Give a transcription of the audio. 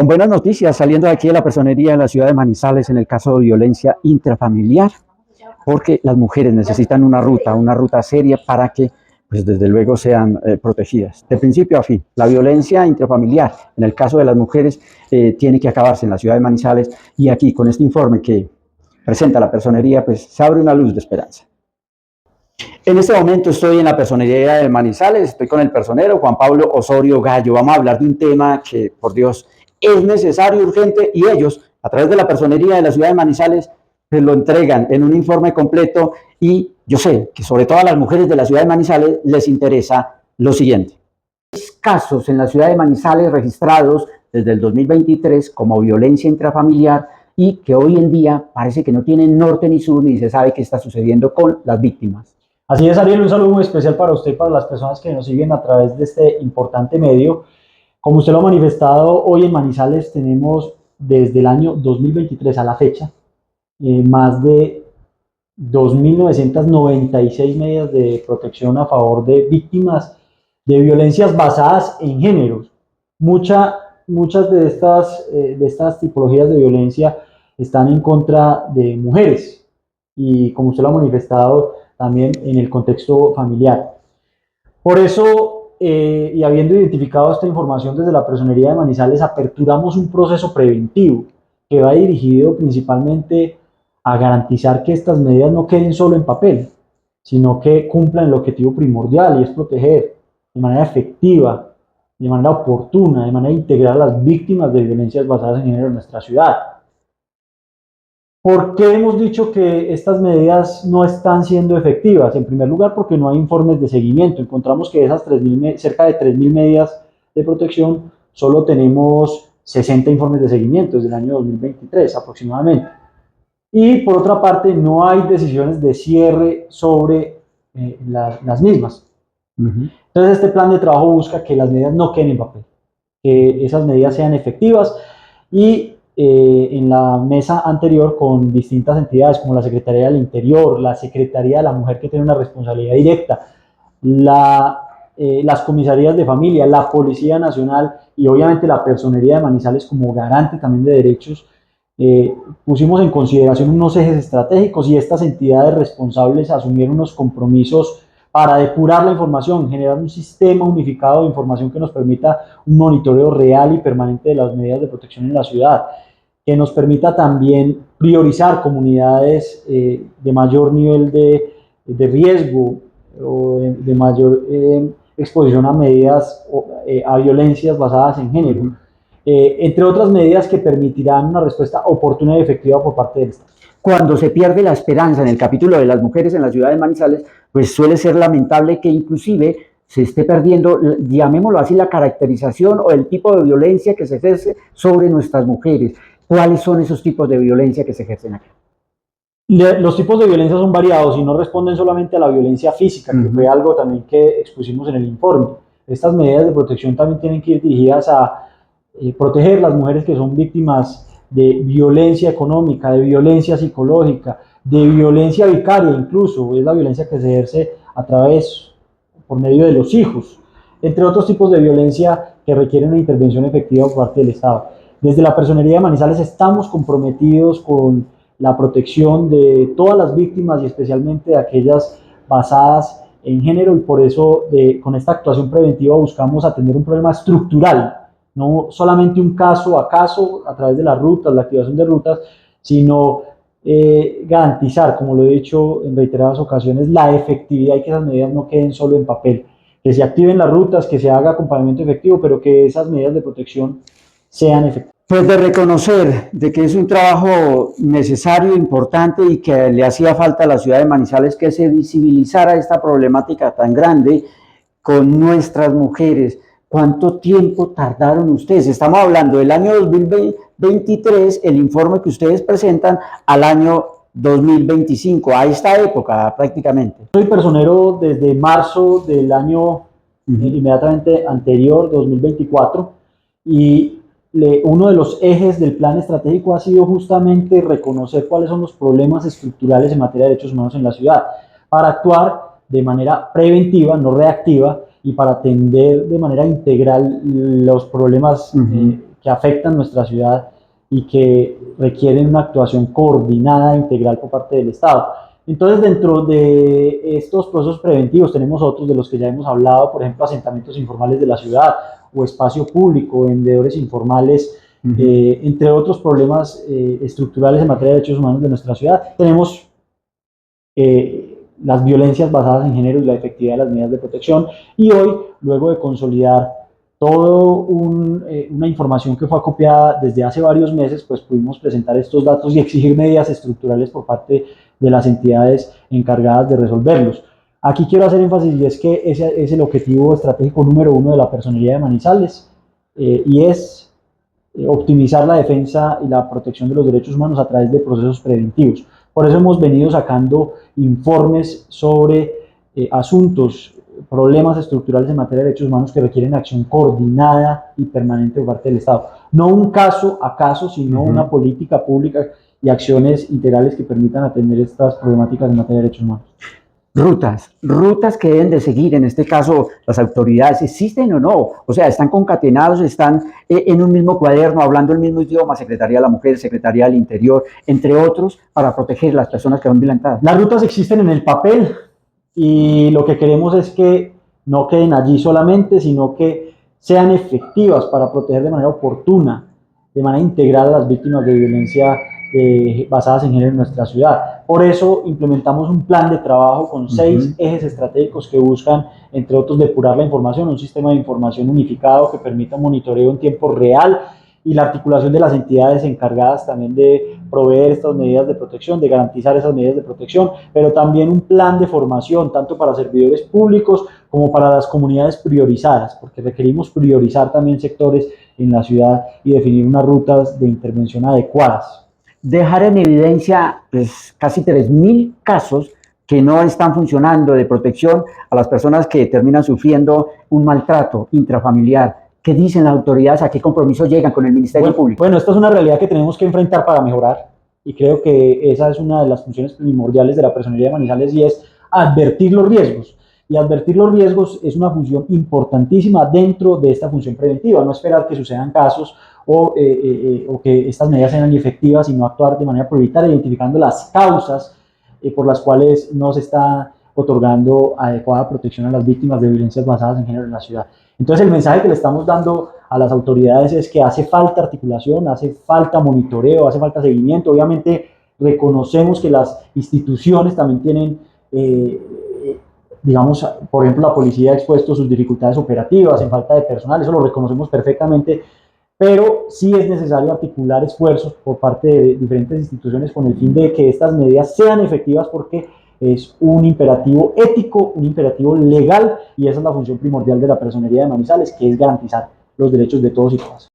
Con buenas noticias, saliendo de aquí de la personería de la ciudad de Manizales en el caso de violencia intrafamiliar, porque las mujeres necesitan una ruta seria para que, pues desde luego, sean protegidas. De principio a fin, la violencia intrafamiliar, en el caso de las mujeres, tiene que acabarse en la ciudad de Manizales, y aquí, con este informe que presenta la personería, pues se abre una luz de esperanza. En este momento estoy en la personería de Manizales, estoy con el personero Juan Pablo Osorio Gallo. Vamos a hablar de un tema que, por Dios, es necesario, urgente, y ellos, a través de la personería de la ciudad de Manizales, pues lo entregan en un informe completo, y yo sé que sobre todo a las mujeres de la ciudad de Manizales les interesa lo siguiente. Casos en la ciudad de Manizales registrados desde el 2023 como violencia intrafamiliar, y que hoy en día parece que no tienen norte ni sur, ni se sabe qué está sucediendo con las víctimas. Así es, Ariel, un saludo muy especial para usted y para las personas que nos siguen a través de este importante medio. Como usted lo ha manifestado, hoy en Manizales tenemos desde el año 2023 a la fecha más de 2.996 medidas de protección a favor de víctimas de violencias basadas en géneros. Muchas de estas tipologías de violencia están en contra de mujeres y, como usted lo ha manifestado, también en el contexto familiar. Por eso, y habiendo identificado esta información desde la Personería de Manizales, aperturamos un proceso preventivo que va dirigido principalmente a garantizar que estas medidas no queden solo en papel, sino que cumplan el objetivo primordial, y es proteger de manera efectiva, de manera oportuna, de manera integral a las víctimas de violencias basadas en género en nuestra ciudad. ¿Por qué hemos dicho que estas medidas no están siendo efectivas? En primer lugar, porque no hay informes de seguimiento. Encontramos que de esas cerca de 3.000 medidas de protección, solo tenemos 60 informes de seguimiento desde el año 2023 aproximadamente. Y por otra parte, no hay decisiones de cierre sobre las mismas. Entonces, este plan de trabajo busca que las medidas no queden en papel, que esas medidas sean efectivas, y en la mesa anterior, con distintas entidades como la Secretaría del Interior, la Secretaría de la Mujer, que tiene una responsabilidad directa, las comisarías de familia, la Policía Nacional y obviamente la Personería de Manizales como garante también de derechos, pusimos en consideración unos ejes estratégicos, y estas entidades responsables asumieron unos compromisos para depurar la información, generar un sistema unificado de información que nos permita un monitoreo real y permanente de las medidas de protección en la ciudad, que nos permita también priorizar comunidades de mayor nivel de riesgo o de mayor exposición a medidas a violencias basadas en género, entre otras medidas que permitirán una respuesta oportuna y efectiva por parte del Estado. Cuando se pierde la esperanza en el capítulo de las mujeres en la ciudad de Manizales, pues suele ser lamentable que inclusive se esté perdiendo, llamémoslo así, la caracterización o el tipo de violencia que se ejerce sobre nuestras mujeres. ¿Cuáles son esos tipos de violencia que se ejercen acá? Los tipos de violencia son variados y no responden solamente a la violencia física, que fue algo también que expusimos en el informe. Estas medidas de protección también tienen que ir dirigidas a proteger las mujeres que son víctimas de violencia económica, de violencia psicológica, de violencia vicaria, incluso es la violencia que se ejerce a través, por medio de los hijos, entre otros tipos de violencia que requieren una intervención efectiva por parte del Estado. Desde la Personería de Manizales estamos comprometidos con la protección de todas las víctimas y especialmente de aquellas basadas en género, y por eso con esta actuación preventiva buscamos atender un problema estructural, no solamente un caso a caso a través de las rutas, la activación de rutas, sino garantizar, como lo he dicho en reiteradas ocasiones, la efectividad y que esas medidas no queden solo en papel, que se activen las rutas, que se haga acompañamiento efectivo, pero que esas medidas de protección sean efectivas. Pues de reconocer de que es un trabajo necesario, importante, y que le hacía falta a la ciudad de Manizales que se visibilizara esta problemática tan grande con nuestras mujeres. ¿Cuánto tiempo tardaron ustedes? Estamos hablando del año 2023, el informe que ustedes presentan, al año 2025, a esta época prácticamente. Soy personero desde marzo del año inmediatamente anterior, 2024, y uno de los ejes del plan estratégico ha sido justamente reconocer cuáles son los problemas estructurales en materia de derechos humanos en la ciudad, para actuar de manera preventiva, no reactiva, y para atender de manera integral los problemas que afectan nuestra ciudad y que requieren una actuación coordinada e integral por parte del Estado. Entonces, dentro de estos procesos preventivos tenemos otros de los que ya hemos hablado, por ejemplo, asentamientos informales de la ciudad o espacio público, vendedores informales, entre otros problemas estructurales en materia de derechos humanos de nuestra ciudad. Tenemos las violencias basadas en género y la efectividad de las medidas de protección. Y hoy, luego de consolidar toda una información que fue acopiada desde hace varios meses, pues pudimos presentar estos datos y exigir medidas estructurales por parte de las entidades encargadas de resolverlos. Aquí quiero hacer énfasis y es que ese es el objetivo estratégico número 1 de la Personería de Manizales, y es optimizar la defensa y la protección de los derechos humanos a través de procesos preventivos. Por eso hemos venido sacando informes sobre asuntos, problemas estructurales en materia de derechos humanos que requieren acción coordinada y permanente por parte del Estado. No un caso a caso, sino una política pública y acciones integrales que permitan atender estas problemáticas en materia de derechos humanos. Rutas que deben de seguir, en este caso, las autoridades, ¿existen o no? O sea, ¿están concatenados, están en un mismo cuaderno, hablando el mismo idioma, Secretaría de la Mujer, Secretaría del Interior, entre otros, para proteger a las personas que van violentadas? Las rutas existen en el papel y lo que queremos es que no queden allí solamente, sino que sean efectivas para proteger de manera oportuna, de manera integral a las víctimas de violencia basadas en género en nuestra ciudad. Por eso implementamos un plan de trabajo con 6 ejes estratégicos que buscan, entre otros, depurar la información, un sistema de información unificado que permita un monitoreo en tiempo real y la articulación de las entidades encargadas también de proveer estas medidas de protección, de garantizar esas medidas de protección, pero también un plan de formación, tanto para servidores públicos como para las comunidades priorizadas, porque requerimos priorizar también sectores en la ciudad y definir unas rutas de intervención adecuadas. Dejar en evidencia pues, casi 3.000 casos que no están funcionando de protección a las personas que terminan sufriendo un maltrato intrafamiliar. ¿Qué dicen las autoridades? ¿A qué compromiso llegan con el Ministerio Público? Bueno, esta es una realidad que tenemos que enfrentar para mejorar, y creo que esa es una de las funciones primordiales de la Personería de Manizales, y es advertir los riesgos. Y advertir los riesgos es una función importantísima dentro de esta función preventiva, no esperar que sucedan casos o que estas medidas sean efectivas, sino actuar de manera prioritaria, identificando las causas por las cuales no se está otorgando adecuada protección a las víctimas de violencias basadas en género en la ciudad. Entonces, el mensaje que le estamos dando a las autoridades es que hace falta articulación, hace falta monitoreo, hace falta seguimiento. Obviamente, reconocemos que las instituciones también tienen, digamos, por ejemplo, la policía ha expuesto sus dificultades operativas en falta de personal, eso lo reconocemos perfectamente, pero sí es necesario articular esfuerzos por parte de diferentes instituciones con el fin de que estas medidas sean efectivas, porque es un imperativo ético, un imperativo legal, y esa es la función primordial de la Personería de Manizales, que es garantizar los derechos de todos y todas.